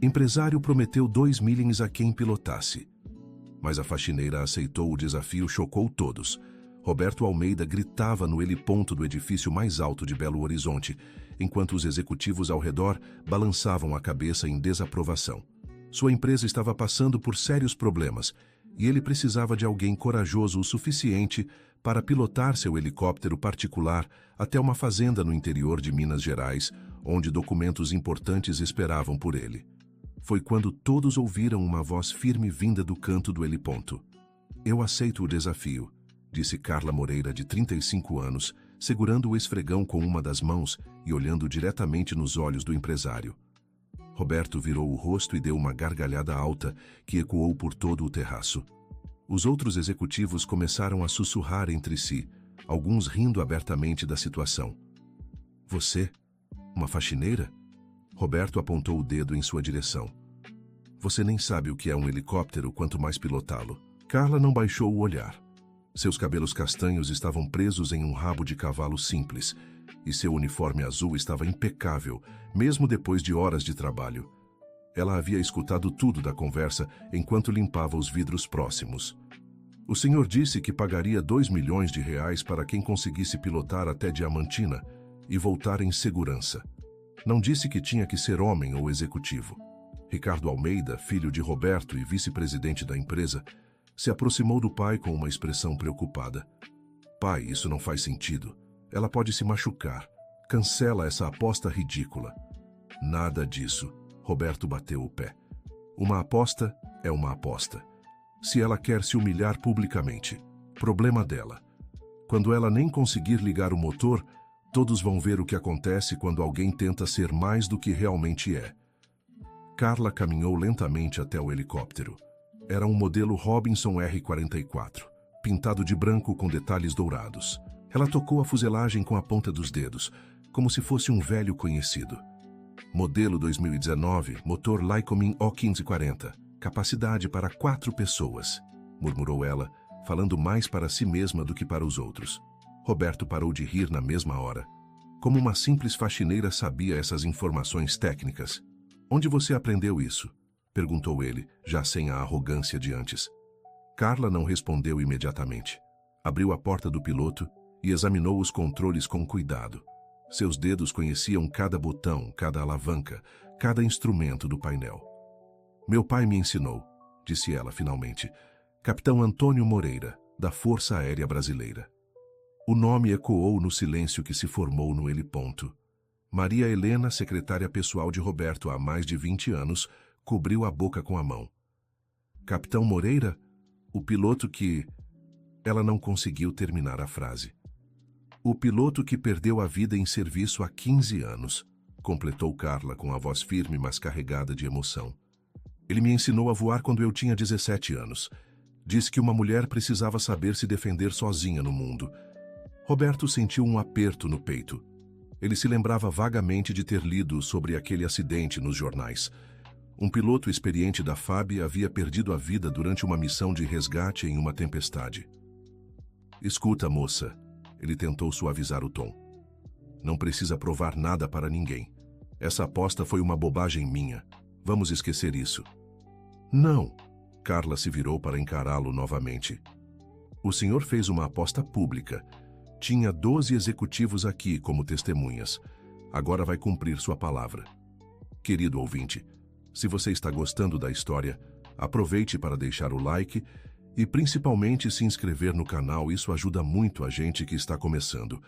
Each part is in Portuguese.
Empresário prometeu 2 milhões a quem pilotasse. Mas a faxineira aceitou o desafio, chocou todos. Roberto Almeida gritava no heliponto do edifício mais alto de Belo Horizonte, enquanto os executivos ao redor balançavam a cabeça em desaprovação. Sua empresa estava passando por sérios problemas e ele precisava de alguém corajoso o suficiente para pilotar seu helicóptero particular até uma fazenda no interior de Minas Gerais, onde documentos importantes esperavam por ele. Foi quando todos ouviram uma voz firme vinda do canto do heliponto. "Eu aceito o desafio", disse Carla Moreira, de 35 anos, segurando o esfregão com uma das mãos e olhando diretamente nos olhos do empresário. Roberto virou o rosto e deu uma gargalhada alta que ecoou por todo o terraço. Os outros executivos começaram a sussurrar entre si, alguns rindo abertamente da situação. "Você? Uma faxineira?" Roberto apontou o dedo em sua direção. "Você nem sabe o que é um helicóptero, quanto mais pilotá-lo." Carla não baixou o olhar. Seus cabelos castanhos estavam presos em um rabo de cavalo simples, e seu uniforme azul estava impecável, mesmo depois de horas de trabalho. Ela havia escutado tudo da conversa enquanto limpava os vidros próximos. "O senhor disse que pagaria 2 milhões de reais para quem conseguisse pilotar até Diamantina e voltar em segurança. Não disse que tinha que ser homem ou executivo." Ricardo Almeida, filho de Roberto e vice-presidente da empresa, se aproximou do pai com uma expressão preocupada. "Pai, isso não faz sentido. Ela pode se machucar. Cancela essa aposta ridícula." "Nada disso." Roberto bateu o pé. "Uma aposta é uma aposta. Se ela quer se humilhar publicamente, problema dela. Quando ela nem conseguir ligar o motor, todos vão ver o que acontece quando alguém tenta ser mais do que realmente é." Carla caminhou lentamente até o helicóptero. Era um modelo Robinson R-44, pintado de branco com detalhes dourados. Ela tocou a fuselagem com a ponta dos dedos, como se fosse um velho conhecido. "Modelo 2019, motor Lycoming O1540, capacidade para 4 pessoas", murmurou ela, falando mais para si mesma do que para os outros. Roberto parou de rir na mesma hora. Como uma simples faxineira sabia essas informações técnicas? "Onde você aprendeu isso?" perguntou ele, já sem a arrogância de antes. Carla não respondeu imediatamente. Abriu a porta do piloto e examinou os controles com cuidado. Seus dedos conheciam cada botão, cada alavanca, cada instrumento do painel. "Meu pai me ensinou", disse ela finalmente. "Capitão Antônio Moreira, da Força Aérea Brasileira." O nome ecoou no silêncio que se formou no heliponto. Maria Helena, secretária pessoal de Roberto há mais de 20 anos, cobriu a boca com a mão. "Capitão Moreira? O piloto que..." Ela não conseguiu terminar a frase. "O piloto que perdeu a vida em serviço há 15 anos, completou Carla com a voz firme, mas carregada de emoção. "Ele me ensinou a voar quando eu tinha 17 anos. Disse que uma mulher precisava saber se defender sozinha no mundo." Roberto sentiu um aperto no peito. Ele se lembrava vagamente de ter lido sobre aquele acidente nos jornais. Um piloto experiente da FAB havia perdido a vida durante uma missão de resgate em uma tempestade. "Escuta, moça." Ele tentou suavizar o tom. "Não precisa provar nada para ninguém. Essa aposta foi uma bobagem minha. Vamos esquecer isso." "Não." Carla se virou para encará-lo novamente. "O senhor fez uma aposta pública. Tinha 12 executivos aqui como testemunhas. Agora vai cumprir sua palavra." Querido ouvinte, se você está gostando da história, aproveite para deixar o like e principalmente se inscrever no canal. Isso ajuda muito a gente que está começando.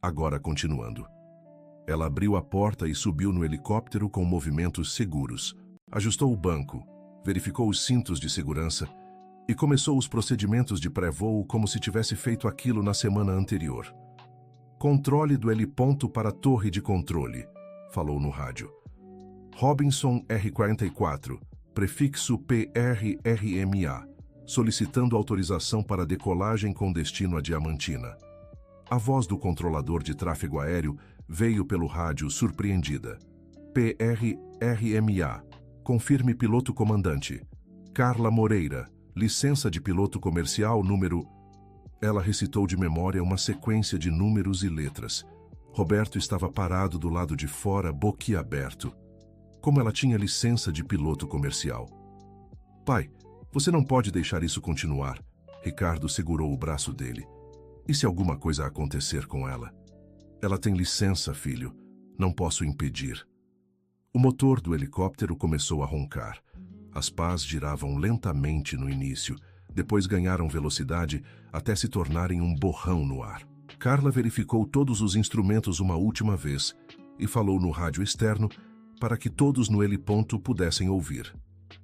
Agora continuando. Ela abriu a porta e subiu no helicóptero com movimentos seguros. Ajustou o banco, verificou os cintos de segurança e começou os procedimentos de pré-voo como se tivesse feito aquilo na semana anterior. "Controle do heliponto para a torre de controle", falou no rádio. "Robinson R-44, prefixo PRRMA, solicitando autorização para decolagem com destino a Diamantina." A voz do controlador de tráfego aéreo veio pelo rádio surpreendida. "PRRMA, confirme piloto comandante. Carla Moreira, licença de piloto comercial número..." Ela recitou de memória uma sequência de números e letras. Roberto estava parado do lado de fora, boquiaberto. como ela tinha licença de piloto comercial. Pai, você não pode deixar isso continuar. Ricardo segurou o braço dele. E se alguma coisa acontecer com ela? Ela tem licença, filho. Não posso impedir. O motor do helicóptero começou a roncar. As pás giravam lentamente no início, depois ganharam velocidade até se tornarem um borrão no ar. Carla verificou todos os instrumentos uma última vez e falou no rádio externo para que todos no heliponto pudessem ouvir.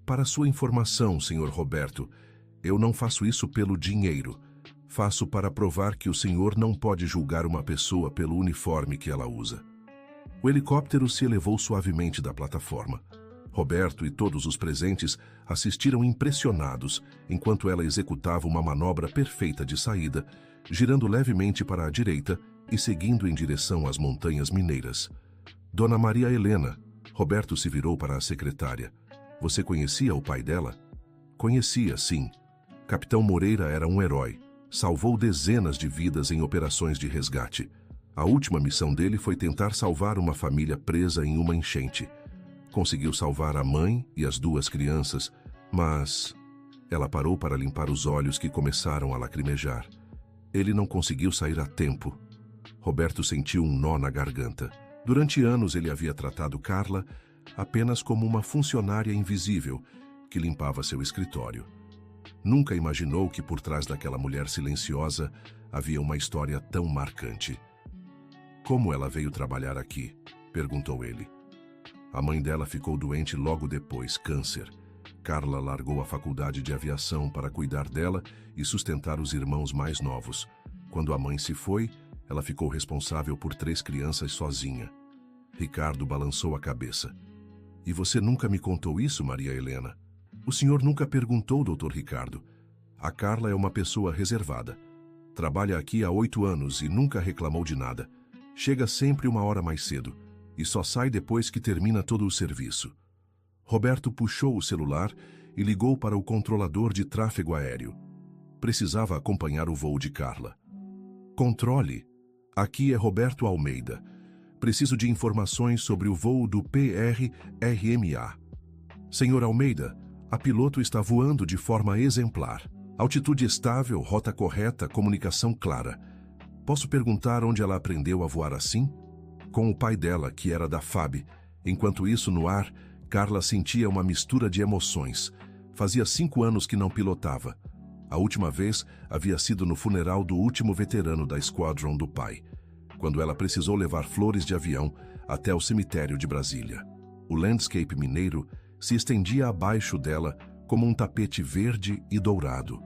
Para sua informação, Sr. Roberto, eu não faço isso pelo dinheiro. Faço para provar que o senhor não pode julgar uma pessoa pelo uniforme que ela usa. O helicóptero se elevou suavemente da plataforma. Roberto e todos os presentes assistiram impressionados enquanto ela executava uma manobra perfeita de saída, girando levemente para a direita e seguindo em direção às Montanhas Mineiras. Dona Maria Helena, Roberto se virou para a secretária. Você conhecia o pai dela? Conhecia, sim. Capitão Moreira era um herói. Salvou dezenas de vidas em operações de resgate. A última missão dele foi tentar salvar uma família presa em uma enchente. Conseguiu salvar a mãe e as duas crianças, mas... Ela parou para limpar os olhos que começaram a lacrimejar. Ele não conseguiu sair a tempo. Roberto sentiu um nó na garganta. Durante anos ele havia tratado Carla apenas como uma funcionária invisível que limpava seu escritório. Nunca imaginou que por trás daquela mulher silenciosa havia uma história tão marcante. Como ela veio trabalhar aqui? Perguntou ele. A mãe dela ficou doente logo depois, câncer. Carla largou a faculdade de aviação para cuidar dela e sustentar os irmãos mais novos. Quando a mãe se foi, ela ficou responsável por 3 crianças sozinha. Ricardo balançou a cabeça. E você nunca me contou isso, Maria Helena? O senhor nunca perguntou, Dr. Ricardo. A Carla é uma pessoa reservada. Trabalha aqui há 8 anos e nunca reclamou de nada. Chega sempre 1 hora mais cedo e só sai depois que termina todo o serviço. Roberto puxou o celular e ligou para o controlador de tráfego aéreo. Precisava acompanhar o voo de Carla. Controle. Aqui é Roberto Almeida. Preciso de informações sobre o voo do PRRMA. Senhor Almeida, a piloto está voando de forma exemplar. Altitude estável, rota correta, comunicação clara. Posso perguntar onde ela aprendeu a voar assim? Com o pai dela, que era da FAB. Enquanto isso, no ar, Carla sentia uma mistura de emoções. Fazia 5 anos que não pilotava. A última vez havia sido no funeral do último veterano da Squadron do pai, quando ela precisou levar flores de avião até o cemitério de Brasília. O landscape mineiro se estendia abaixo dela como um tapete verde e dourado.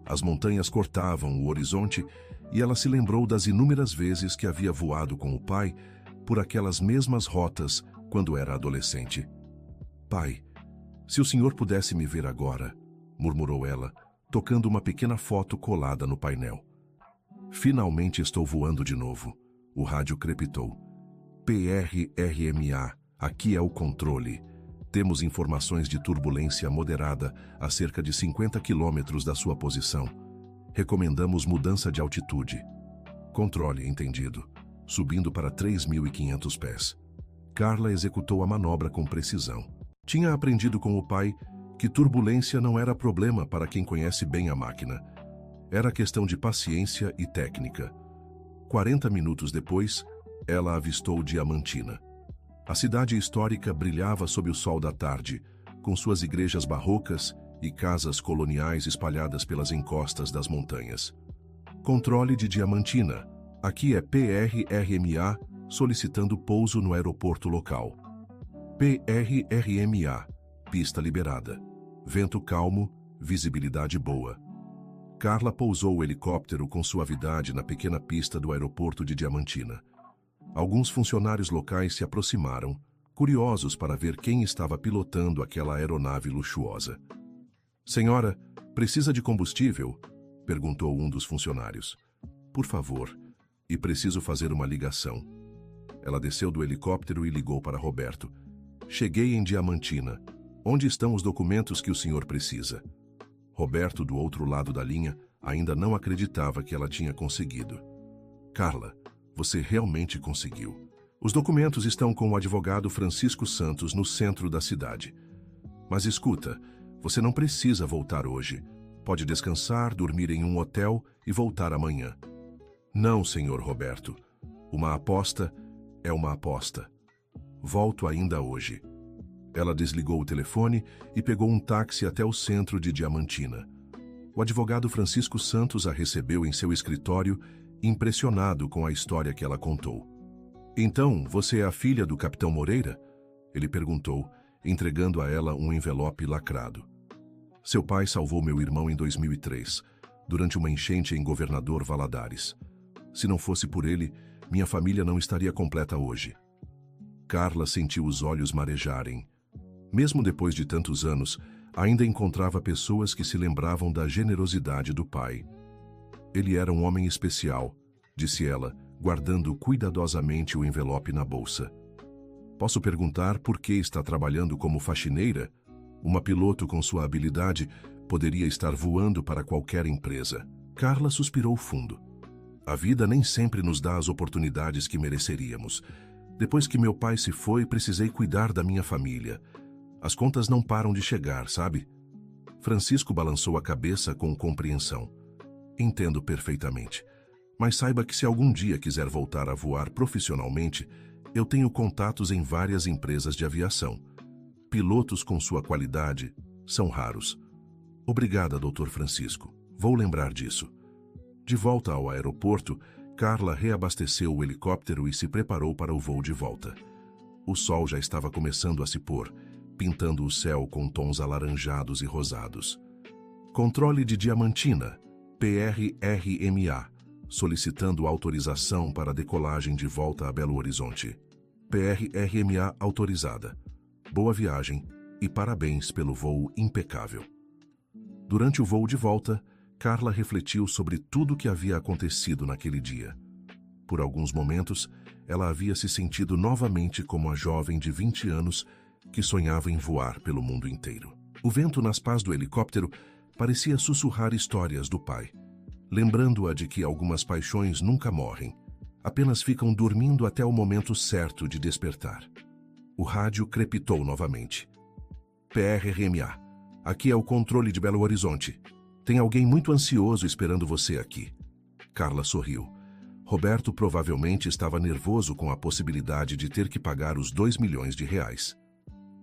As montanhas cortavam o horizonte e ela se lembrou das inúmeras vezes que havia voado com o pai por aquelas mesmas rotas quando era adolescente. Pai, se o senhor pudesse me ver agora, murmurou ela, tocando uma pequena foto colada no painel. Finalmente estou voando de novo. O rádio crepitou. PRRMA, aqui é o controle. Temos informações de turbulência moderada a cerca de 50 quilômetros da sua posição. Recomendamos mudança de altitude. Controle, entendido. Subindo para 3.500 pés. Carla executou a manobra com precisão. Tinha aprendido com o pai que turbulência não era problema para quem conhece bem a máquina. Era questão de paciência e técnica. 40 minutos depois, ela avistou Diamantina. A cidade histórica brilhava sob o sol da tarde, com suas igrejas barrocas e casas coloniais espalhadas pelas encostas das montanhas. Controle de Diamantina. Aqui é PRRMA solicitando pouso no aeroporto local. PRRMA. Pista liberada. Vento calmo, visibilidade boa. Carla pousou o helicóptero com suavidade na pequena pista do aeroporto de Diamantina. Alguns funcionários locais se aproximaram, curiosos para ver quem estava pilotando aquela aeronave luxuosa. Senhora, precisa de combustível? Perguntou um dos funcionários. Por favor, e preciso fazer uma ligação. Ela desceu do helicóptero e ligou para Roberto. Cheguei em Diamantina. Onde estão os documentos que o senhor precisa? Roberto, do outro lado da linha, ainda não acreditava que ela tinha conseguido. Carla, você realmente conseguiu. Os documentos estão com o advogado Francisco Santos no centro da cidade. Mas escuta, você não precisa voltar hoje. Pode descansar, dormir em um hotel e voltar amanhã. Não, senhor Roberto. Uma aposta é uma aposta. Volto ainda hoje. Ela desligou o telefone e pegou um táxi até o centro de Diamantina. O advogado Francisco Santos a recebeu em seu escritório, impressionado com a história que ela contou. Então, você é a filha do capitão Moreira? Ele perguntou, entregando a ela um envelope lacrado. Seu pai salvou meu irmão em 2003, durante uma enchente em Governador Valadares. Se não fosse por ele, minha família não estaria completa hoje. Carla sentiu os olhos marejarem. Mesmo depois de tantos anos, ainda encontrava pessoas que se lembravam da generosidade do pai. Ele era um homem especial, disse ela, guardando cuidadosamente o envelope na bolsa. Posso perguntar por que está trabalhando como faxineira? Uma piloto com sua habilidade poderia estar voando para qualquer empresa. Carla suspirou fundo. A vida nem sempre nos dá as oportunidades que mereceríamos. Depois que meu pai se foi, precisei cuidar da minha família. As contas não param de chegar, sabe? Francisco balançou a cabeça com compreensão. Entendo perfeitamente. Mas saiba que se algum dia quiser voltar a voar profissionalmente, eu tenho contatos em várias empresas de aviação. Pilotos com sua qualidade são raros. Obrigada, Dr. Francisco. Vou lembrar disso. De volta ao aeroporto, Carla reabasteceu o helicóptero e se preparou para o voo de volta. O sol já estava começando a se pôr, pintando o céu com tons alaranjados e rosados. Controle de Diamantina, PRRMA, solicitando autorização para decolagem de volta a Belo Horizonte. PRRMA autorizada. Boa viagem e parabéns pelo voo impecável. Durante o voo de volta, Carla refletiu sobre tudo o que havia acontecido naquele dia. Por alguns momentos, ela havia se sentido novamente como a jovem de 20 anos que sonhava em voar pelo mundo inteiro. O vento nas pás do helicóptero parecia sussurrar histórias do pai, lembrando-a de que algumas paixões nunca morrem, apenas ficam dormindo até o momento certo de despertar. O rádio crepitou novamente. PRRMA, aqui é o controle de Belo Horizonte. Tem alguém muito ansioso esperando você aqui. Carla sorriu. Roberto provavelmente estava nervoso com a possibilidade de ter que pagar os 2 milhões de reais.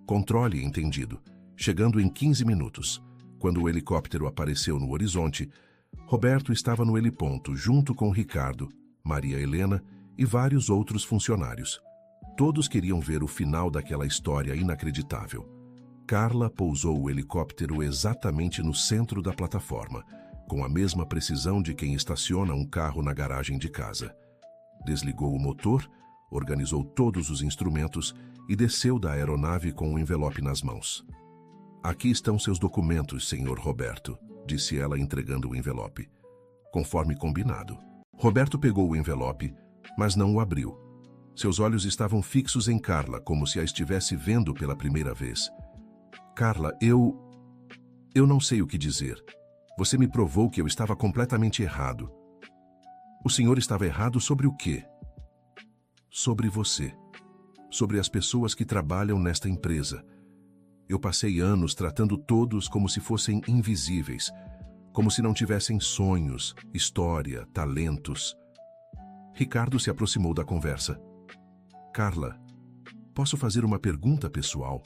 Controle, entendido. Chegando em 15 minutos. Quando o helicóptero apareceu no horizonte, Roberto estava no heliponto junto com Ricardo, Maria Helena e vários outros funcionários. Todos queriam ver o final daquela história inacreditável. Carla pousou o helicóptero exatamente no centro da plataforma, com a mesma precisão de quem estaciona um carro na garagem de casa. Desligou o motor, organizou todos os instrumentos e desceu da aeronave com um envelope nas mãos. Aqui estão seus documentos, senhor Roberto, disse ela entregando o envelope. Conforme combinado. Roberto pegou o envelope, mas não o abriu. Seus olhos estavam fixos em Carla, como se a estivesse vendo pela primeira vez. Carla, eu não sei o que dizer. Você me provou que eu estava completamente errado. O senhor estava errado sobre o quê? Sobre você. Sobre as pessoas que trabalham nesta empresa. Eu passei anos tratando todos como se fossem invisíveis, como se não tivessem sonhos, história, talentos. Ricardo se aproximou da conversa. Carla, posso fazer uma pergunta pessoal?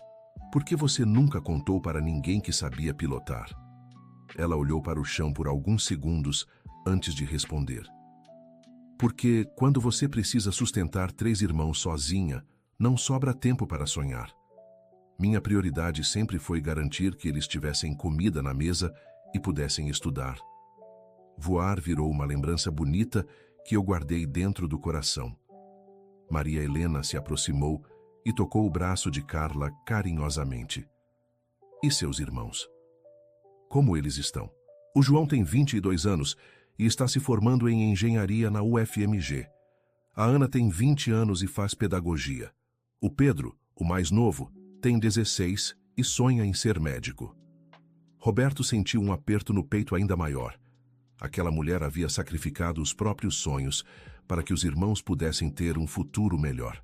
Por que você nunca contou para ninguém que sabia pilotar? Ela olhou para o chão por alguns segundos antes de responder. Porque quando você precisa sustentar 3 irmãos sozinha, não sobra tempo para sonhar. Minha prioridade sempre foi garantir que eles tivessem comida na mesa e pudessem estudar. Voar virou uma lembrança bonita que eu guardei dentro do coração. Maria Helena se aproximou e tocou o braço de Carla carinhosamente. E seus irmãos? Como eles estão? O João tem 22 anos e está se formando em engenharia na UFMG. A Ana tem 20 anos e faz pedagogia. O Pedro, o mais novo, tem 16 e sonha em ser médico. Roberto sentiu um aperto no peito ainda maior. Aquela mulher havia sacrificado os próprios sonhos para que os irmãos pudessem ter um futuro melhor.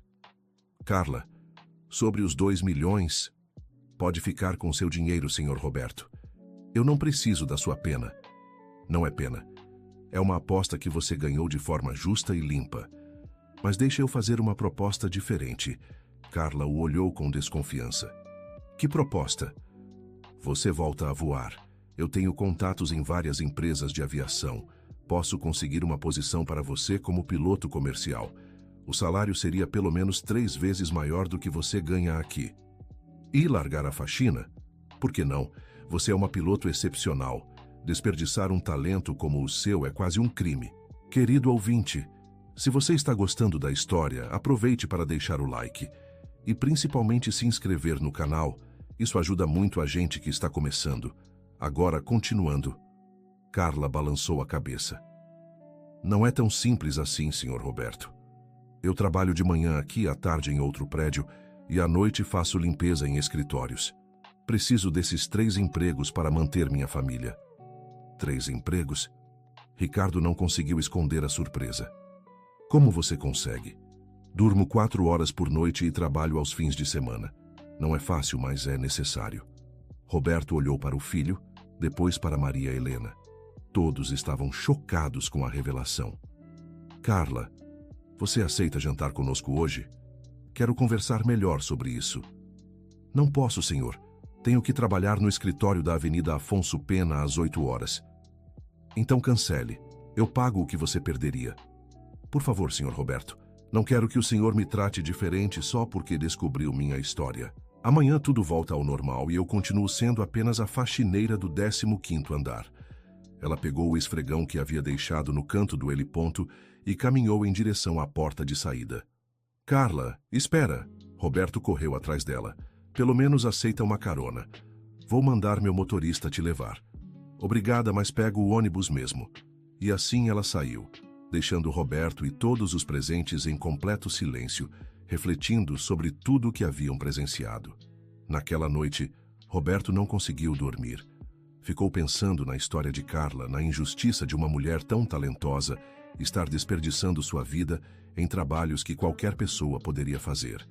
Carla, sobre os 2 milhões, pode ficar com seu dinheiro, Sr. Roberto. Eu não preciso da sua pena. Não é pena. É uma aposta que você ganhou de forma justa e limpa. Mas deixe eu fazer uma proposta diferente. Carla o olhou com desconfiança. Que proposta? Você volta a voar. Eu tenho contatos em várias empresas de aviação. Posso conseguir uma posição para você como piloto comercial. O salário seria pelo menos 3 vezes maior do que você ganha aqui. E largar a faxina? Por que não? Você é uma piloto excepcional. Desperdiçar um talento como o seu é quase um crime. Querido ouvinte, se você está gostando da história, aproveite para deixar o like. E principalmente se inscrever no canal. Isso ajuda muito a gente que está começando. Agora, continuando. Carla balançou a cabeça. Não é tão simples assim, Sr. Roberto. Eu trabalho de manhã aqui, à tarde em outro prédio e à noite faço limpeza em escritórios. Preciso desses 3 empregos para manter minha família. 3 empregos? Ricardo não conseguiu esconder a surpresa. Como você consegue? Durmo 4 horas por noite e trabalho aos fins de semana. Não é fácil, mas é necessário. Roberto olhou para o filho, depois para Maria Helena. Todos estavam chocados com a revelação. Carla, você aceita jantar conosco hoje? Quero conversar melhor sobre isso. Não posso, senhor. Tenho que trabalhar no escritório da Avenida Afonso Pena às 8 horas. Então cancele. Eu pago o que você perderia. Por favor, senhor Roberto. Não quero que o senhor me trate diferente só porque descobriu minha história. Amanhã tudo volta ao normal e eu continuo sendo apenas a faxineira do 15º andar. Ela pegou o esfregão que havia deixado no canto do heliponto e caminhou em direção à porta de saída. Carla, espera! Roberto correu atrás dela. Pelo menos aceita uma carona. Vou mandar meu motorista te levar. Obrigada, mas pego o ônibus mesmo. E assim ela saiu, deixando Roberto e todos os presentes em completo silêncio, refletindo sobre tudo o que haviam presenciado. Naquela noite, Roberto não conseguiu dormir. Ficou pensando na história de Carla, na injustiça de uma mulher tão talentosa estar desperdiçando sua vida em trabalhos que qualquer pessoa poderia fazer.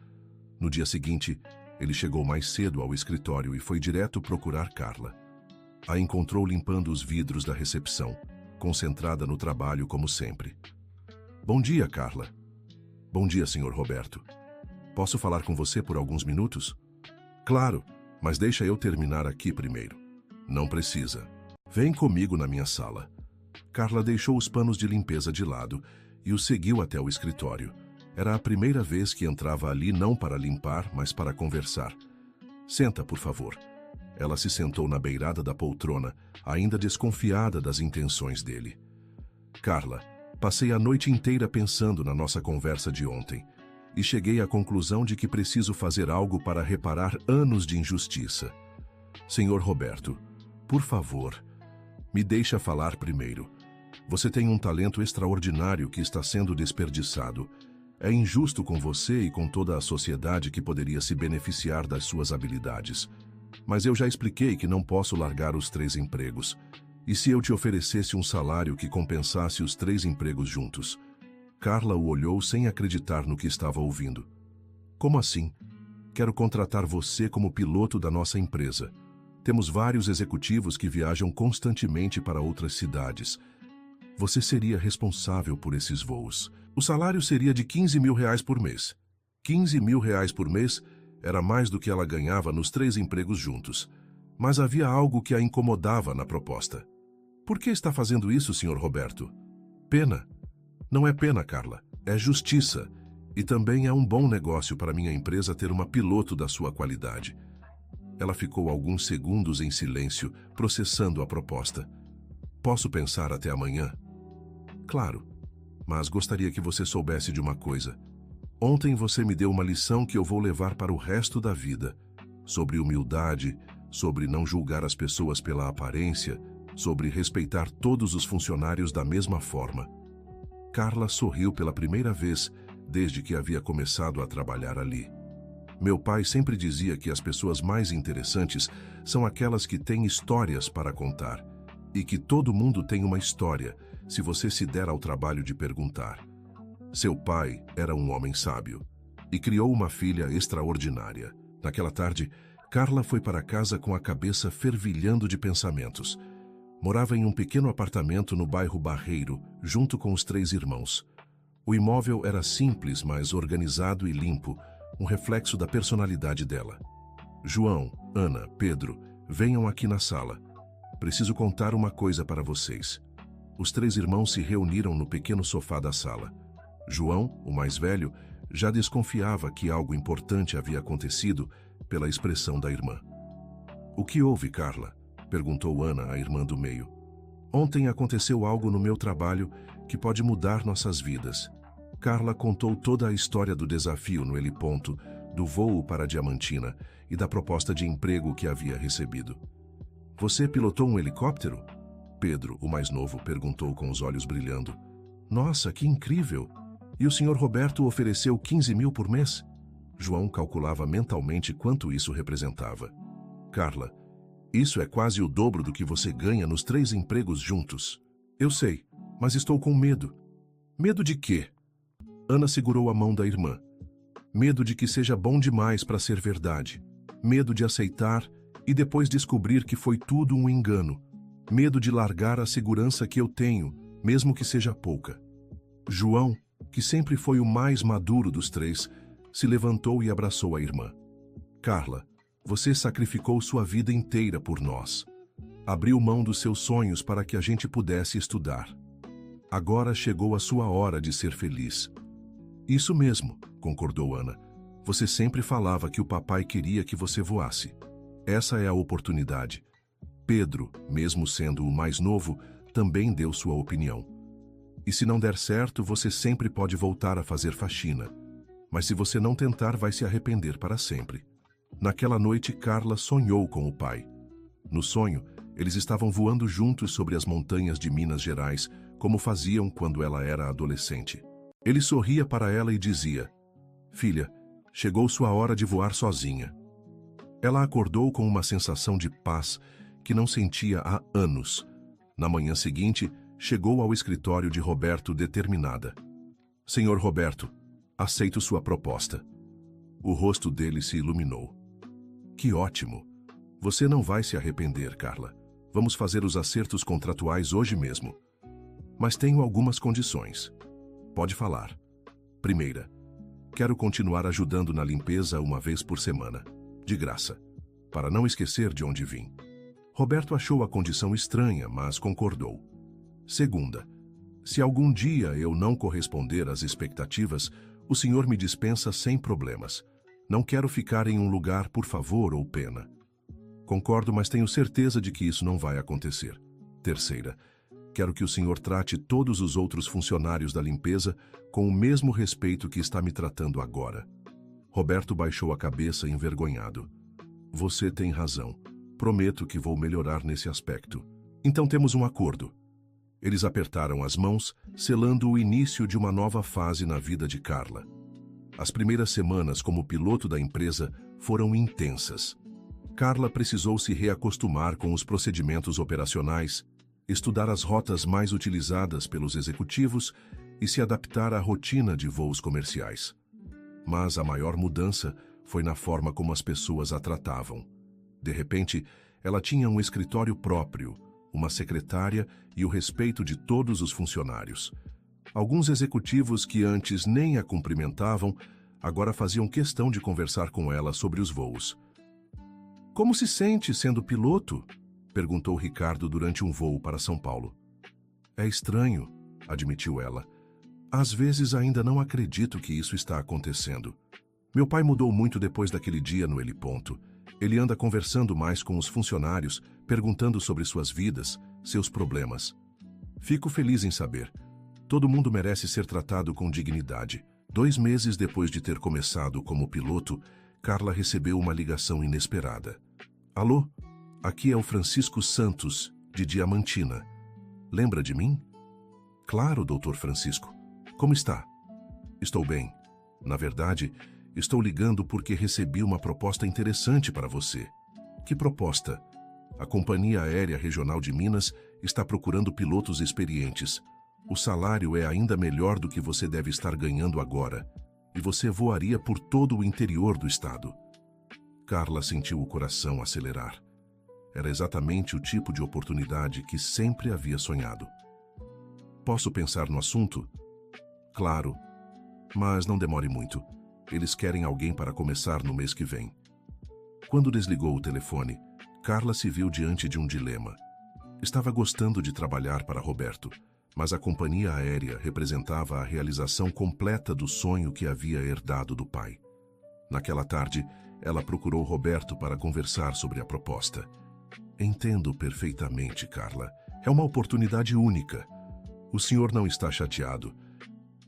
No dia seguinte, ele chegou mais cedo ao escritório e foi direto procurar Carla. A encontrou limpando os vidros da recepção, concentrada no trabalho como sempre. Bom dia, Carla. Bom dia, Sr. Roberto. Posso falar com você por alguns minutos? Claro, mas deixa eu terminar aqui primeiro. Não precisa. Vem comigo na minha sala. Carla deixou os panos de limpeza de lado e o seguiu até o escritório. Era a primeira vez que entrava ali não para limpar, mas para conversar. Senta, por favor. Ela se sentou na beirada da poltrona, ainda desconfiada das intenções dele. Carla, passei a noite inteira pensando na nossa conversa de ontem e cheguei à conclusão de que preciso fazer algo para reparar anos de injustiça. Senhor Roberto, por favor, me deixa falar primeiro. Você tem um talento extraordinário que está sendo desperdiçado. É injusto com você e com toda a sociedade que poderia se beneficiar das suas habilidades. Mas eu já expliquei que não posso largar os 3 empregos. E se eu te oferecesse um salário que compensasse os 3 empregos juntos? Carla o olhou sem acreditar no que estava ouvindo. Como assim? Quero contratar você como piloto da nossa empresa. Temos vários executivos que viajam constantemente para outras cidades. Você seria responsável por esses voos. O salário seria de R$15 mil por mês. R$15 mil por mês era mais do que ela ganhava nos 3 empregos juntos. Mas havia algo que a incomodava na proposta. Por que está fazendo isso, Sr. Roberto? Pena. Não é pena, Carla. É justiça. E também é um bom negócio para minha empresa ter uma piloto da sua qualidade. Ela ficou alguns segundos em silêncio, processando a proposta. Posso pensar até amanhã? Claro, mas gostaria que você soubesse de uma coisa. Ontem você me deu uma lição que eu vou levar para o resto da vida. Sobre humildade, sobre não julgar as pessoas pela aparência, sobre respeitar todos os funcionários da mesma forma. Carla sorriu pela primeira vez desde que havia começado a trabalhar ali. Meu pai sempre dizia que as pessoas mais interessantes são aquelas que têm histórias para contar, e que todo mundo tem uma história, se você se der ao trabalho de perguntar. Seu pai era um homem sábio. e criou uma filha extraordinária. Naquela tarde, Carla foi para casa com a cabeça fervilhando de pensamentos. Morava em um pequeno apartamento no bairro Barreiro, junto com os 3 irmãos. O imóvel era simples, mas organizado e limpo, um reflexo da personalidade dela. João, Ana, Pedro, venham aqui na sala. Preciso contar uma coisa para vocês. Os 3 irmãos se reuniram no pequeno sofá da sala. João, o mais velho, já desconfiava que algo importante havia acontecido pela expressão da irmã. "O que houve, Carla?" perguntou Ana, a irmã do meio. "Ontem aconteceu algo no meu trabalho que pode mudar nossas vidas." Carla contou toda a história do desafio no heliponto, do voo para Diamantina e da proposta de emprego que havia recebido. "Você pilotou um helicóptero?" Pedro, o mais novo, perguntou com os olhos brilhando. "Nossa, que incrível! E o Sr. Roberto ofereceu 15 mil por mês?" João calculava mentalmente quanto isso representava. "Carla, isso é quase o dobro do que você ganha nos 3 empregos juntos." "Eu sei, mas estou com medo." "Medo de quê?" Ana segurou a mão da irmã. "Medo de que seja bom demais para ser verdade. Medo de aceitar e depois descobrir que foi tudo um engano. Medo de largar a segurança que eu tenho, mesmo que seja pouca." João, que sempre foi o mais maduro dos 3, se levantou e abraçou a irmã. "Carla, você sacrificou sua vida inteira por nós. Abriu mão dos seus sonhos para que a gente pudesse estudar. Agora chegou a sua hora de ser feliz." "Isso mesmo", concordou Ana. "Você sempre falava que o papai queria que você voasse. Essa é a oportunidade." Pedro, mesmo sendo o mais novo, também deu sua opinião. "E se não der certo, você sempre pode voltar a fazer faxina. Mas se você não tentar, vai se arrepender para sempre." Naquela noite, Carla sonhou com o pai. No sonho, eles estavam voando juntos sobre as montanhas de Minas Gerais, como faziam quando ela era adolescente. Ele sorria para ela e dizia: "Filha, chegou sua hora de voar sozinha." Ela acordou com uma sensação de paz que não sentia há anos. Na manhã seguinte, chegou ao escritório de Roberto determinada. "Senhor Roberto, aceito sua proposta." O rosto dele se iluminou. "Que ótimo! Você não vai se arrepender, Carla. Vamos fazer os acertos contratuais hoje mesmo. Mas tenho algumas condições." "Pode falar." "Primeira, quero continuar ajudando na limpeza uma vez por semana, de graça, para não esquecer de onde vim." Roberto achou a condição estranha, mas concordou. "Segunda, se algum dia eu não corresponder às expectativas, o senhor me dispensa sem problemas. Não quero ficar em um lugar por favor ou pena." "Concordo, mas tenho certeza de que isso não vai acontecer." Terceira, quero que o senhor trate todos os outros funcionários da limpeza com o mesmo respeito que está me tratando agora. Roberto baixou a cabeça envergonhado. "Você tem razão. Prometo que vou melhorar nesse aspecto." "Então temos um acordo." Eles apertaram as mãos, selando o início de uma nova fase na vida de Carla. As primeiras semanas como piloto da empresa foram intensas. Carla precisou se reacostumar com os procedimentos operacionais, estudar as rotas mais utilizadas pelos executivos e se adaptar à rotina de voos comerciais. Mas a maior mudança foi na forma como as pessoas a tratavam. De repente, ela tinha um escritório próprio, uma secretária e o respeito de todos os funcionários. Alguns executivos que antes nem a cumprimentavam, agora faziam questão de conversar com ela sobre os voos. "Como se sente sendo piloto?" perguntou Ricardo durante um voo para São Paulo. "É estranho", admitiu ela. "Às vezes ainda não acredito que isso está acontecendo. Meu pai mudou muito depois daquele dia no heliponto. Ele anda conversando mais com os funcionários, perguntando sobre suas vidas, seus problemas. Fico feliz em saber. Todo mundo merece ser tratado com dignidade." 2 meses depois de ter começado como piloto, Carla recebeu uma ligação inesperada. "Alô? Aqui é o Francisco Santos, de Diamantina. Lembra de mim?" "Claro, Dr. Francisco. Como está?" "Estou bem. Na verdade, estou ligando porque recebi uma proposta interessante para você." "Que proposta?" "A Companhia Aérea Regional de Minas está procurando pilotos experientes. O salário é ainda melhor do que você deve estar ganhando agora. e você voaria por todo o interior do estado. Carla sentiu o coração acelerar. Era exatamente o tipo de oportunidade que sempre havia sonhado. Posso pensar no assunto? Claro, mas não demore muito. Eles querem alguém para começar no mês que vem. Quando desligou o telefone, Carla se viu diante de um dilema. Estava gostando de trabalhar para Roberto, mas a companhia aérea representava a realização completa do sonho que havia herdado do pai. Naquela tarde, ela procurou Roberto para conversar sobre a proposta. Entendo perfeitamente, Carla. É uma oportunidade única. O senhor não está chateado.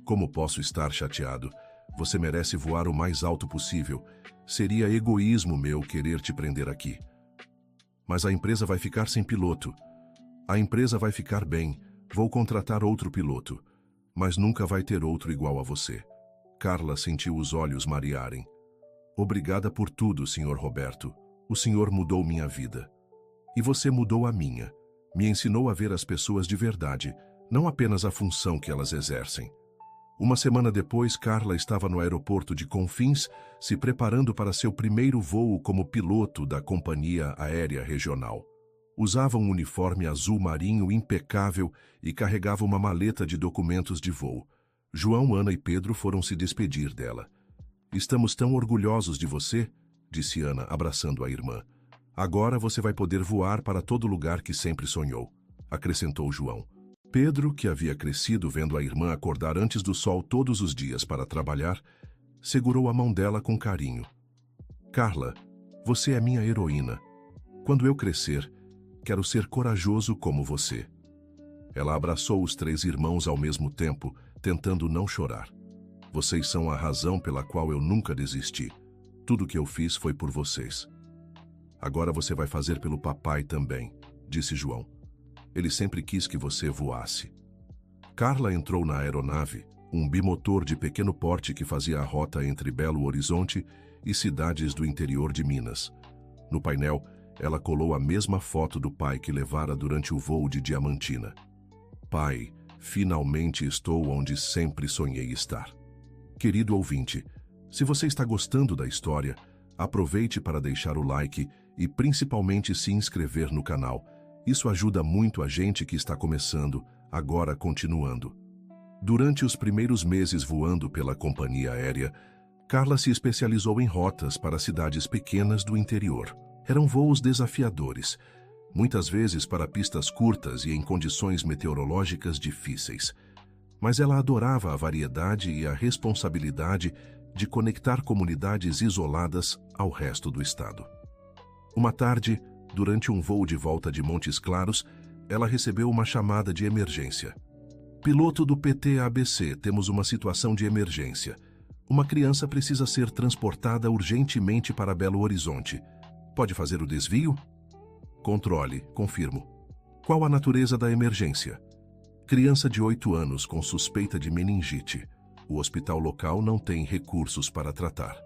Como posso estar chateado? Você merece voar o mais alto possível. Seria egoísmo meu querer te prender aqui. Mas a empresa vai ficar sem piloto. A empresa vai ficar bem. Vou contratar outro piloto. Mas nunca vai ter outro igual a você. Carla sentiu os olhos marearem. Obrigada por tudo, senhor Roberto. O senhor mudou minha vida. E você mudou a minha. Me ensinou a ver as pessoas de verdade, não apenas a função que elas exercem. Uma semana depois, Carla estava no aeroporto de Confins, se preparando para seu primeiro voo como piloto da companhia aérea regional. Usava um uniforme azul marinho impecável e carregava uma maleta de documentos de voo. João, Ana e Pedro foram se despedir dela. Estamos tão orgulhosos de você, disse Ana, abraçando a irmã. Agora você vai poder voar para todo lugar que sempre sonhou, acrescentou João. Pedro, que havia crescido vendo a irmã acordar antes do sol todos os dias para trabalhar, segurou a mão dela com carinho. Carla, você é minha heroína. Quando eu crescer, quero ser corajoso como você. Ela abraçou os três irmãos ao mesmo tempo, tentando não chorar. Vocês são a razão pela qual eu nunca desisti. Tudo que eu fiz foi por vocês. Agora você vai fazer pelo papai também, disse João. Ele sempre quis que você voasse. Carla entrou na aeronave, um bimotor de pequeno porte que fazia a rota entre Belo Horizonte e cidades do interior de Minas. No painel, ela colou a mesma foto do pai que levara durante o voo de Diamantina. Pai, finalmente estou onde sempre sonhei estar. Querido ouvinte, se você está gostando da história, aproveite para deixar o like e principalmente se inscrever no canal. Isso ajuda muito a gente que está começando, agora continuando. Durante os primeiros meses voando pela companhia aérea, Carla se especializou em rotas para cidades pequenas do interior. Eram voos desafiadores, muitas vezes para pistas curtas e em condições meteorológicas difíceis. Mas ela adorava a variedade e a responsabilidade de conectar comunidades isoladas ao resto do estado. Uma tarde, durante um voo de volta de Montes Claros, ela recebeu uma chamada de emergência. Piloto do PT ABC, temos uma situação de emergência. Uma criança precisa ser transportada urgentemente para Belo Horizonte. Pode fazer o desvio? Controle, confirmo. Qual a natureza da emergência? Criança de 8 anos com suspeita de meningite. O hospital local não tem recursos para tratar.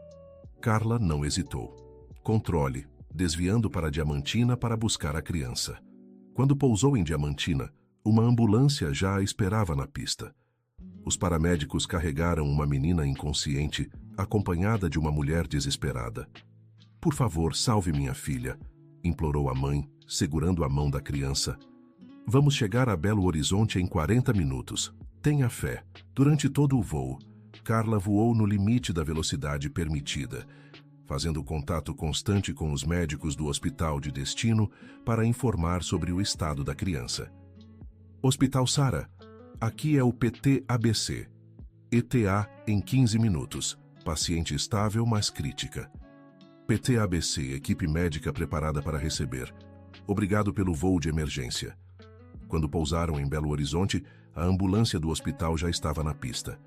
Carla não hesitou. Controle, desviando para Diamantina para buscar a criança. Quando pousou em Diamantina, uma ambulância já a esperava na pista. Os paramédicos carregaram uma menina inconsciente, acompanhada de uma mulher desesperada. Por favor, salve minha filha, implorou a mãe, segurando a mão da criança. Vamos chegar a Belo Horizonte em 40 minutos. Tenha fé. Durante todo o voo, Carla voou no limite da velocidade permitida, fazendo contato constante com os médicos do hospital de destino para informar sobre o estado da criança. Hospital Sara, aqui é o PT ABC. ETA em 15 minutos. Paciente estável, mas crítica. PT ABC, equipe médica preparada para receber. Obrigado pelo voo de emergência. Quando pousaram em Belo Horizonte, a ambulância do hospital já estava na pista.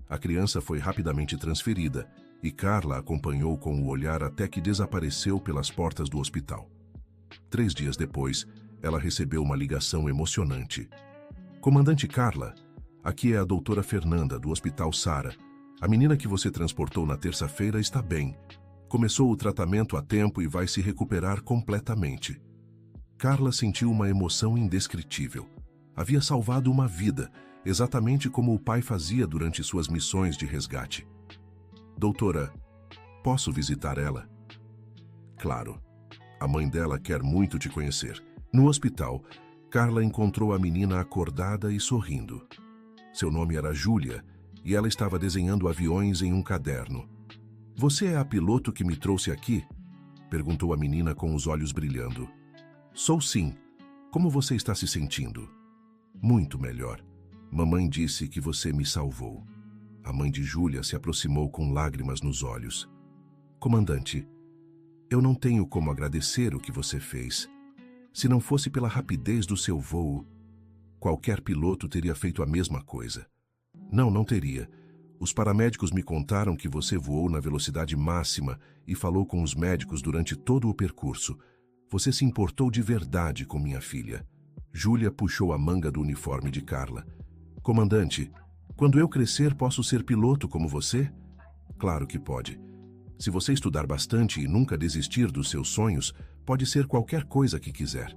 A criança foi rapidamente transferida e Carla acompanhou com o olhar até que desapareceu pelas portas do hospital. 3 dias depois, ela recebeu uma ligação emocionante. Comandante Carla, aqui é a doutora Fernanda, do Hospital Sara. A menina que você transportou na terça-feira está bem. Começou o tratamento a tempo e vai se recuperar completamente. Carla sentiu uma emoção indescritível. Havia salvado uma vida, exatamente como o pai fazia durante suas missões de resgate. Doutora, posso visitar ela? Claro. A mãe dela quer muito te conhecer. No hospital, Carla encontrou a menina acordada e sorrindo. Seu nome era Júlia e ela estava desenhando aviões em um caderno. Você é a piloto que me trouxe aqui? Perguntou a menina com os olhos brilhando. Sou sim. Como você está se sentindo? Muito melhor. Mamãe disse que você me salvou. A mãe de Júlia se aproximou com lágrimas nos olhos. Comandante, eu não tenho como agradecer o que você fez. Se não fosse pela rapidez do seu voo, qualquer piloto teria feito a mesma coisa. Não teria. Os paramédicos me contaram que você voou na velocidade máxima e falou com os médicos durante todo o percurso. Você se importou de verdade com minha filha. Júlia puxou a manga do uniforme de Carla. Comandante, quando eu crescer posso ser piloto como você? Claro que pode. Se você estudar bastante e nunca desistir dos seus sonhos, pode ser qualquer coisa que quiser.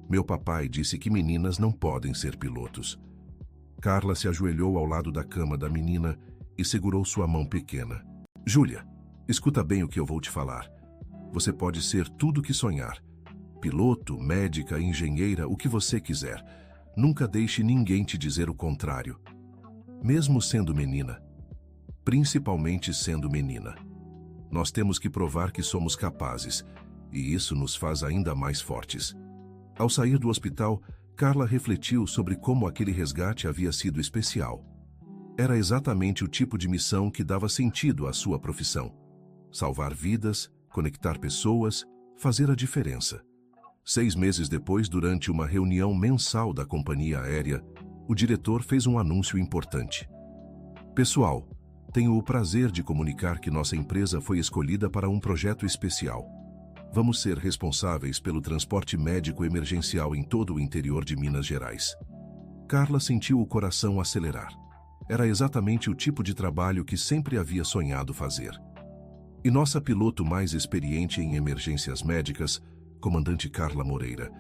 Meu papai disse que meninas não podem ser pilotos. Carla se ajoelhou ao lado da cama da menina e segurou sua mão pequena. Júlia, escuta bem o que eu vou te falar. Você pode ser tudo o que sonhar. Piloto, médica, engenheira, o que você quiser. Nunca deixe ninguém te dizer o contrário. Mesmo sendo menina. Principalmente sendo menina. Nós temos que provar que somos capazes, e isso nos faz ainda mais fortes. Ao sair do hospital, Carla refletiu sobre como aquele resgate havia sido especial. Era exatamente o tipo de missão que dava sentido à sua profissão. Salvar vidas, conectar pessoas, fazer a diferença. 6 meses depois, durante uma reunião mensal da companhia aérea, o diretor fez um anúncio importante. Pessoal, tenho o prazer de comunicar que nossa empresa foi escolhida para um projeto especial. Vamos ser responsáveis pelo transporte médico emergencial em todo o interior de Minas Gerais. Carla sentiu o coração acelerar. Era exatamente o tipo de trabalho que sempre havia sonhado fazer. E nossa piloto mais experiente em emergências médicas, comandante Carla Moreira,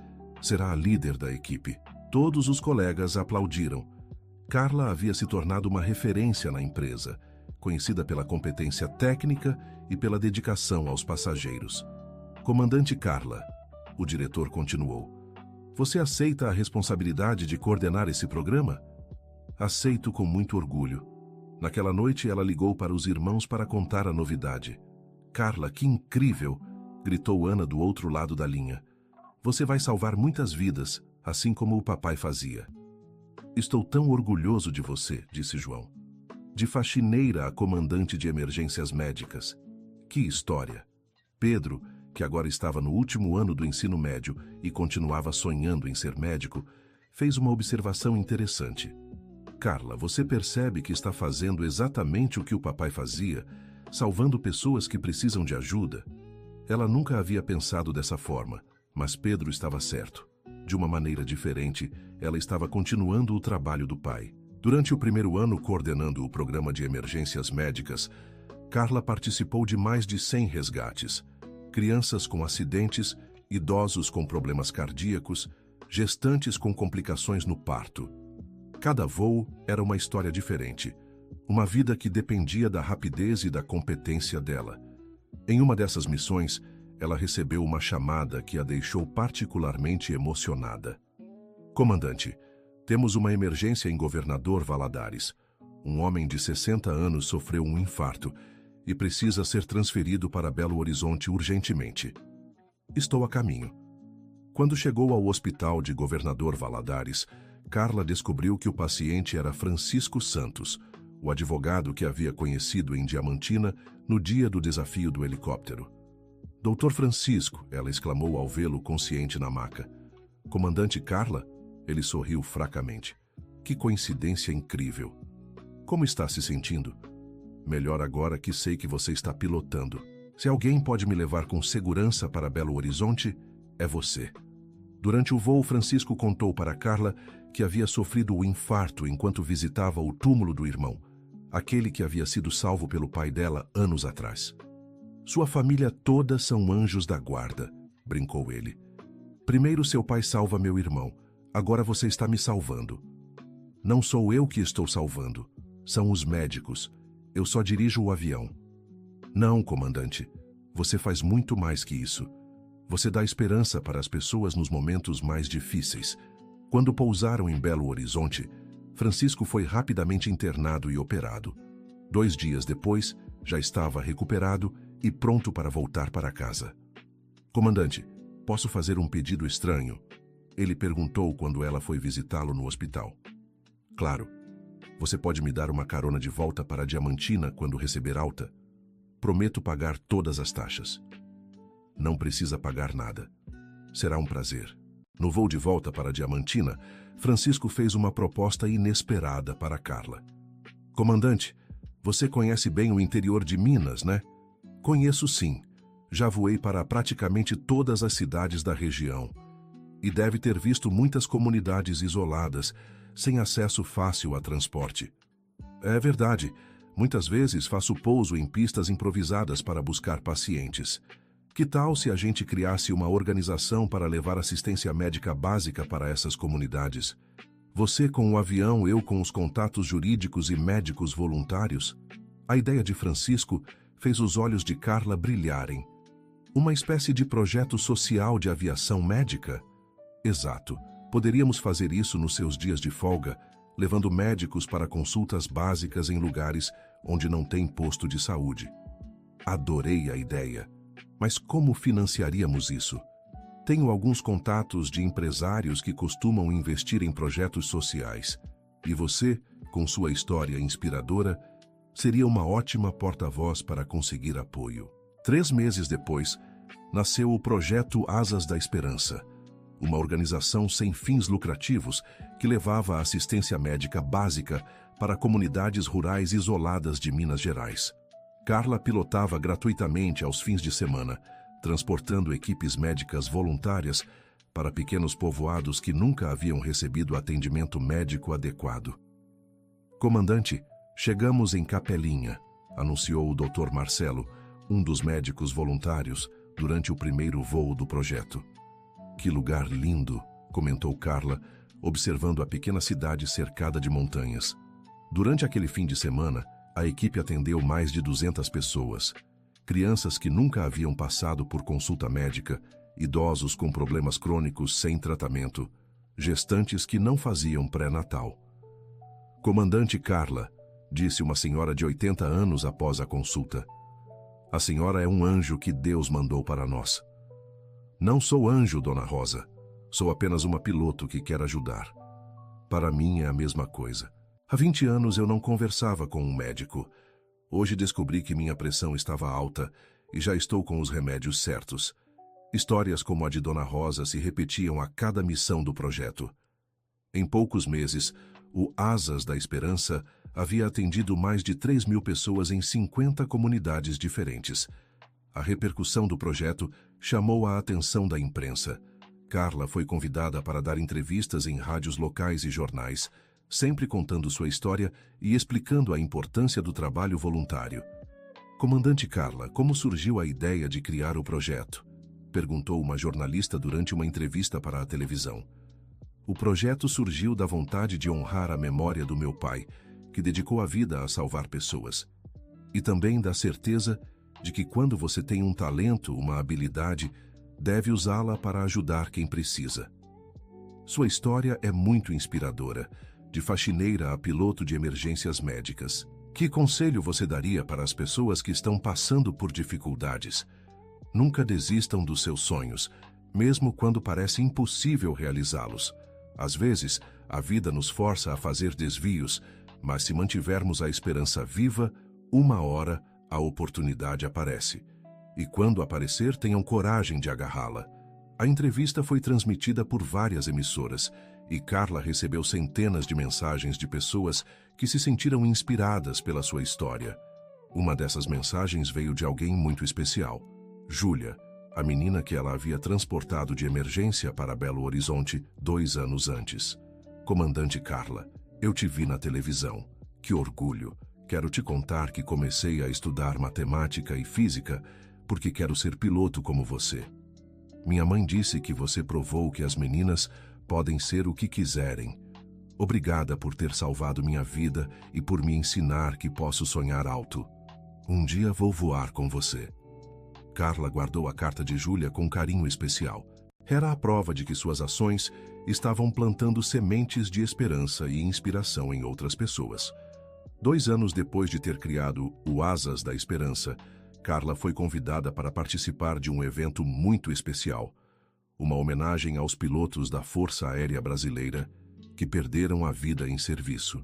será a líder da equipe. Todos os colegas aplaudiram. Carla havia se tornado uma referência na empresa, conhecida pela competência técnica e pela dedicação aos passageiros. Comandante Carla, o diretor continuou, você aceita a responsabilidade de coordenar esse programa? Aceito com muito orgulho. Naquela noite ela ligou para os irmãos para contar a novidade. Carla, que incrível! Gritou Ana do outro lado da linha. Você vai salvar muitas vidas, assim como o papai fazia. Estou tão orgulhoso de você, disse João. De faxineira a comandante de emergências médicas. Que história! Pedro, que agora estava no último ano do ensino médio e continuava sonhando em ser médico, fez uma observação interessante. Carla, você percebe que está fazendo exatamente o que o papai fazia, salvando pessoas que precisam de ajuda? Ela nunca havia pensado dessa forma, mas Pedro estava certo. De uma maneira diferente, ela estava continuando o trabalho do pai. Durante o primeiro ano coordenando o programa de emergências médicas, Carla participou de mais de 100 resgates. Crianças com acidentes, idosos com problemas cardíacos, gestantes com complicações no parto. Cada voo era uma história diferente, uma vida que dependia da rapidez e da competência dela. Em uma dessas missões, ela recebeu uma chamada que a deixou particularmente emocionada. Comandante, temos uma emergência em Governador Valadares. Um homem de 60 anos sofreu um infarto e precisa ser transferido para Belo Horizonte urgentemente. Estou a caminho. Quando chegou ao hospital de Governador Valadares, Carla descobriu que o paciente era Francisco Santos, o advogado que havia conhecido em Diamantina no dia do desafio do helicóptero. Doutor Francisco, ela exclamou ao vê-lo consciente na maca. Comandante Carla? Ele sorriu fracamente. Que coincidência incrível. Como está se sentindo? Melhor agora que sei que você está pilotando. Se alguém pode me levar com segurança para Belo Horizonte, é você. Durante o voo, Francisco contou para Carla que havia sofrido o infarto enquanto visitava o túmulo do irmão, aquele que havia sido salvo pelo pai dela anos atrás. Sua família toda são anjos da guarda, brincou ele. Primeiro seu pai salva meu irmão, agora você está me salvando. Não sou eu que estou salvando, são os médicos. Eu só dirijo o avião. Não, comandante. Você faz muito mais que isso. Você dá esperança para as pessoas nos momentos mais difíceis. Quando pousaram em Belo Horizonte, Francisco foi rapidamente internado e operado. 2 dias depois, já estava recuperado e pronto para voltar para casa. Comandante, posso fazer um pedido estranho? Ele perguntou quando ela foi visitá-lo no hospital. Claro. Você pode me dar uma carona de volta para Diamantina quando receber alta? Prometo pagar todas as taxas. Não precisa pagar nada. Será um prazer. No voo de volta para Diamantina, Francisco fez uma proposta inesperada para Carla. Comandante, você conhece bem o interior de Minas, né? Conheço sim. Já voei para praticamente todas as cidades da região. E deve ter visto muitas comunidades isoladas, sem acesso fácil a transporte. É verdade. Muitas vezes faço pouso em pistas improvisadas para buscar pacientes. Que tal se a gente criasse uma organização para levar assistência médica básica para essas comunidades? Você com o avião, eu com os contatos jurídicos e médicos voluntários? A ideia de Francisco fez os olhos de Carla brilharem. Uma espécie de projeto social de aviação médica? Exato. Poderíamos fazer isso nos seus dias de folga, levando médicos para consultas básicas em lugares onde não tem posto de saúde. Adorei a ideia. Mas como financiaríamos isso? Tenho alguns contatos de empresários que costumam investir em projetos sociais. E você, com sua história inspiradora, seria uma ótima porta-voz para conseguir apoio. 3 meses depois, nasceu o Projeto Asas da Esperança, uma organização sem fins lucrativos que levava assistência médica básica para comunidades rurais isoladas de Minas Gerais. Carla pilotava gratuitamente aos fins de semana, transportando equipes médicas voluntárias para pequenos povoados que nunca haviam recebido atendimento médico adequado. Comandante, chegamos em Capelinha, anunciou o Dr. Marcelo, um dos médicos voluntários, durante o primeiro voo do projeto. Que lugar lindo, comentou Carla, observando a pequena cidade cercada de montanhas. Durante aquele fim de semana, a equipe atendeu mais de 200 pessoas. Crianças que nunca haviam passado por consulta médica, idosos com problemas crônicos sem tratamento, gestantes que não faziam pré-natal. Comandante Carla, disse uma senhora de 80 anos após a consulta. A senhora é um anjo que Deus mandou para nós. Não sou anjo, Dona Rosa. Sou apenas uma piloto que quer ajudar. Para mim é a mesma coisa. Há 20 anos eu não conversava com um médico. Hoje descobri que minha pressão estava alta e já estou com os remédios certos. Histórias como a de Dona Rosa se repetiam a cada missão do projeto. Em poucos meses, o Asas da Esperança havia atendido mais de 3.000 pessoas em 50 comunidades diferentes. A repercussão do projeto chamou a atenção da imprensa. Carla foi convidada para dar entrevistas em rádios locais e jornais, sempre contando sua história e explicando a importância do trabalho voluntário. Comandante Carla, como surgiu a ideia de criar o projeto? Perguntou uma jornalista durante uma entrevista para a televisão. O projeto surgiu da vontade de honrar a memória do meu pai, que dedicou a vida a salvar pessoas. E também da certeza de que quando você tem um talento, uma habilidade, deve usá-la para ajudar quem precisa. Sua história é muito inspiradora, de faxineira a piloto de emergências médicas. Que conselho você daria para as pessoas que estão passando por dificuldades? Nunca desistam dos seus sonhos, mesmo quando parece impossível realizá-los. Às vezes, a vida nos força a fazer desvios, mas se mantivermos a esperança viva, uma hora a oportunidade aparece. E quando aparecer, tenham coragem de agarrá-la. A entrevista foi transmitida por várias emissoras e Carla recebeu centenas de mensagens de pessoas que se sentiram inspiradas pela sua história. Uma dessas mensagens veio de alguém muito especial, Júlia, a menina que ela havia transportado de emergência para Belo Horizonte 2 anos antes. Comandante Carla, eu te vi na televisão. Que orgulho! Quero te contar que comecei a estudar matemática e física porque quero ser piloto como você. Minha mãe disse que você provou que as meninas podem ser o que quiserem. Obrigada por ter salvado minha vida e por me ensinar que posso sonhar alto. Um dia vou voar com você. Carla guardou a carta de Júlia com carinho especial. Era a prova de que suas ações estavam plantando sementes de esperança e inspiração em outras pessoas. 2 anos depois de ter criado o Asas da Esperança, Carla foi convidada para participar de um evento muito especial, uma homenagem aos pilotos da Força Aérea Brasileira que perderam a vida em serviço.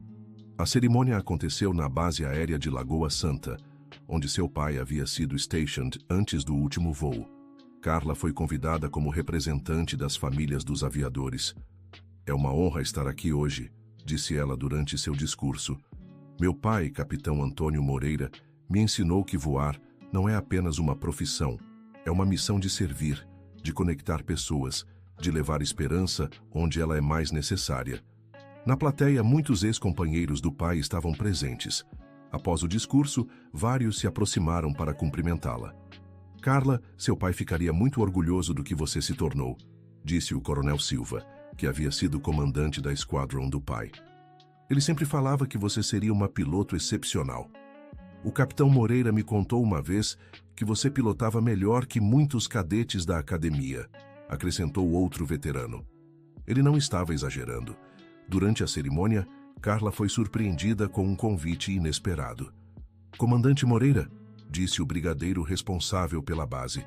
A cerimônia aconteceu na base aérea de Lagoa Santa, onde seu pai havia sido stationed antes do último voo. Carla foi convidada como representante das famílias dos aviadores. "É uma honra estar aqui hoje", disse ela durante seu discurso. "Meu pai, Capitão Antônio Moreira, me ensinou que voar não é apenas uma profissão, é uma missão de servir, de conectar pessoas, de levar esperança onde ela é mais necessária." Na plateia, muitos ex-companheiros do pai estavam presentes. Após o discurso, vários se aproximaram para cumprimentá-la. "Carla, seu pai ficaria muito orgulhoso do que você se tornou", disse o Coronel Silva, que havia sido comandante da Squadron do pai. "Ele sempre falava que você seria uma piloto excepcional. O Capitão Moreira me contou uma vez que você pilotava melhor que muitos cadetes da academia", acrescentou outro veterano. Ele não estava exagerando. Durante a cerimônia, Carla foi surpreendida com um convite inesperado. "Comandante Moreira", disse o brigadeiro responsável pela base,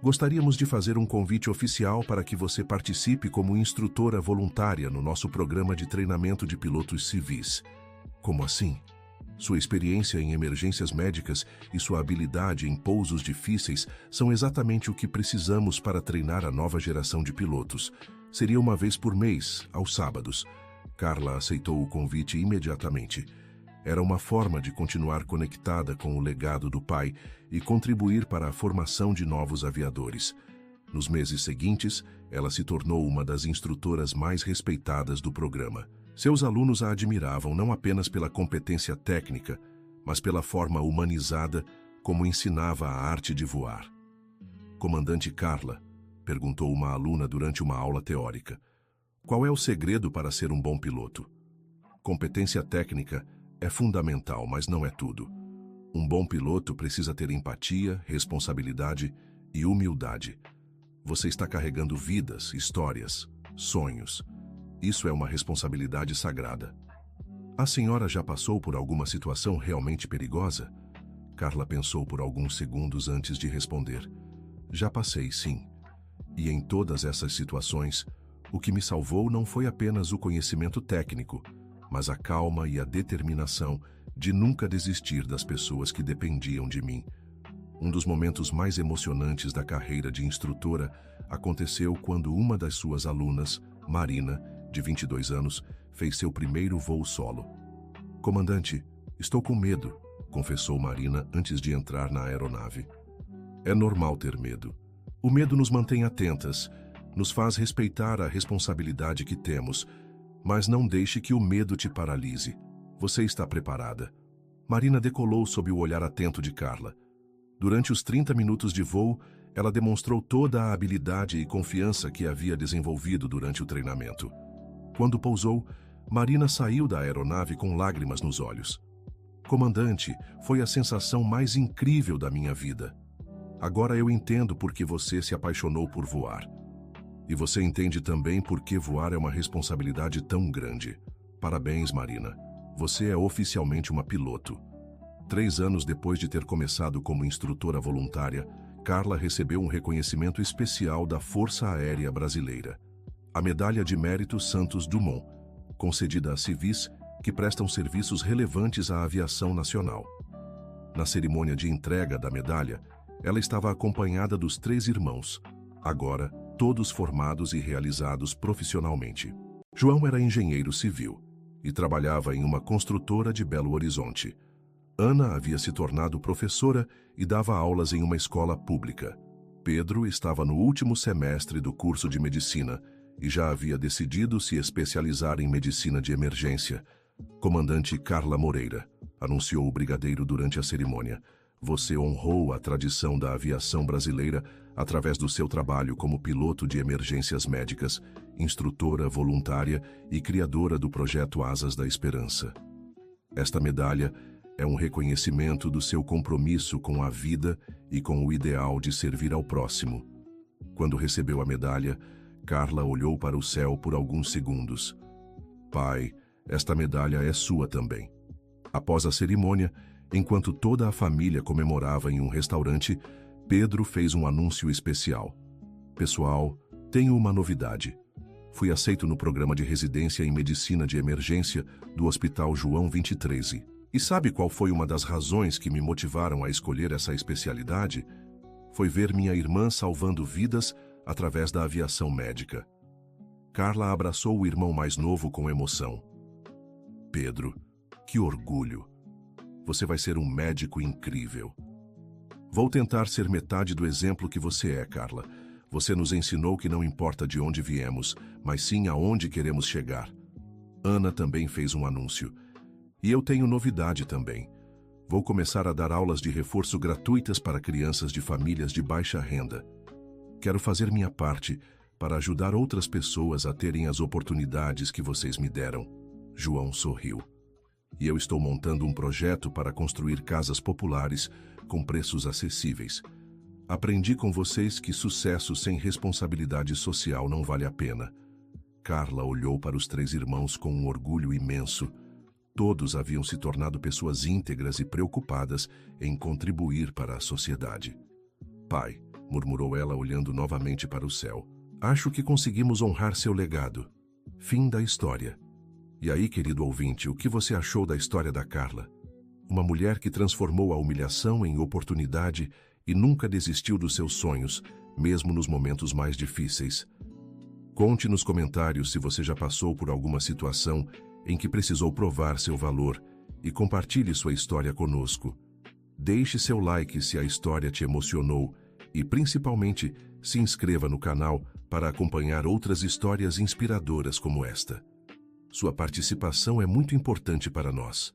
"gostaríamos de fazer um convite oficial para que você participe como instrutora voluntária no nosso programa de treinamento de pilotos civis." "Como assim?" "Sua experiência em emergências médicas e sua habilidade em pousos difíceis são exatamente o que precisamos para treinar a nova geração de pilotos. Seria uma vez por mês, aos sábados." Carla aceitou o convite imediatamente. Era uma forma de continuar conectada com o legado do pai e contribuir para a formação de novos aviadores. Nos meses seguintes, ela se tornou uma das instrutoras mais respeitadas do programa. Seus alunos a admiravam não apenas pela competência técnica, mas pela forma humanizada como ensinava a arte de voar. "Comandante Carla", perguntou uma aluna durante uma aula teórica, "qual é o segredo para ser um bom piloto?" "Competência técnica é fundamental, mas não é tudo. Um bom piloto precisa ter empatia, responsabilidade e humildade. Você está carregando vidas, histórias, sonhos. Isso é uma responsabilidade sagrada." "A senhora já passou por alguma situação realmente perigosa?" Carla pensou por alguns segundos antes de responder. "Já passei, sim. E em todas essas situações, o que me salvou não foi apenas o conhecimento técnico, mas a calma e a determinação de nunca desistir das pessoas que dependiam de mim." Um dos momentos mais emocionantes da carreira de instrutora aconteceu quando uma das suas alunas, Marina, de 22 anos, fez seu primeiro voo solo. "Comandante, estou com medo", confessou Marina antes de entrar na aeronave. "É normal ter medo. O medo nos mantém atentas, nos faz respeitar a responsabilidade que temos, mas não deixe que o medo te paralise. Você está preparada." Marina decolou sob o olhar atento de Carla. Durante os 30 minutos de voo, ela demonstrou toda a habilidade e confiança que havia desenvolvido durante o treinamento. Quando pousou, Marina saiu da aeronave com lágrimas nos olhos. "Comandante, foi a sensação mais incrível da minha vida. Agora eu entendo por que você se apaixonou por voar. E você entende também por que voar é uma responsabilidade tão grande. Parabéns, Marina. Você é oficialmente uma piloto." 3 anos depois de ter começado como instrutora voluntária, Carla recebeu um reconhecimento especial da Força Aérea Brasileira. A Medalha de Mérito Santos Dumont, concedida a civis que prestam serviços relevantes à aviação nacional. Na cerimônia de entrega da medalha, ela estava acompanhada dos 3 irmãos, agora todos formados e realizados profissionalmente. João era engenheiro civil e trabalhava em uma construtora de Belo Horizonte. Ana havia se tornado professora e dava aulas em uma escola pública. Pedro estava no último semestre do curso de medicina e já havia decidido se especializar em medicina de emergência. "Comandante Carla Moreira", anunciou o brigadeiro durante a cerimônia, "você honrou a tradição da aviação brasileira através do seu trabalho como piloto de emergências médicas, instrutora voluntária e criadora do projeto Asas da Esperança. Esta medalha É um reconhecimento do seu compromisso com a vida e com o ideal de servir ao próximo. Quando recebeu a medalha, Carla olhou para o céu por alguns segundos. Pai, esta medalha é sua também. Após a cerimônia, enquanto toda a família comemorava em um restaurante, Pedro fez um anúncio especial. Pessoal, tenho uma novidade. Fui aceito no programa de residência em Medicina de Emergência do Hospital João 23. E sabe qual foi uma das razões que me motivaram a escolher essa especialidade? Foi ver minha irmã salvando vidas através da aviação médica. Carla abraçou o irmão mais novo com emoção. Pedro, que orgulho! Você vai ser um médico incrível. Vou tentar ser metade do exemplo que você é, Carla. Você nos ensinou que não importa de onde viemos, mas sim aonde queremos chegar. Ana também fez um anúncio. E eu tenho novidade também. Vou começar a dar aulas de reforço gratuitas para crianças de famílias de baixa renda. Quero fazer minha parte para ajudar outras pessoas a terem as oportunidades que vocês me deram. João sorriu. E eu estou montando um projeto para construir casas populares com preços acessíveis. Aprendi com vocês que sucesso sem responsabilidade social não vale a pena. Carla olhou para os 3 irmãos com um orgulho imenso. Todos haviam se tornado pessoas íntegras e preocupadas em contribuir para a sociedade. Pai, murmurou ela olhando novamente para o céu, acho que conseguimos honrar seu legado. Fim da história. E aí, querido ouvinte, o que você achou da história da Carla? Uma mulher que transformou a humilhação em oportunidade e nunca desistiu dos seus sonhos, mesmo nos momentos mais difíceis. Conte nos comentários se você já passou por alguma situação em que precisou provar seu valor e compartilhe sua história conosco. Deixe seu like se a história te emocionou e, principalmente, se inscreva no canal para acompanhar outras histórias inspiradoras como esta. Sua participação é muito importante para nós.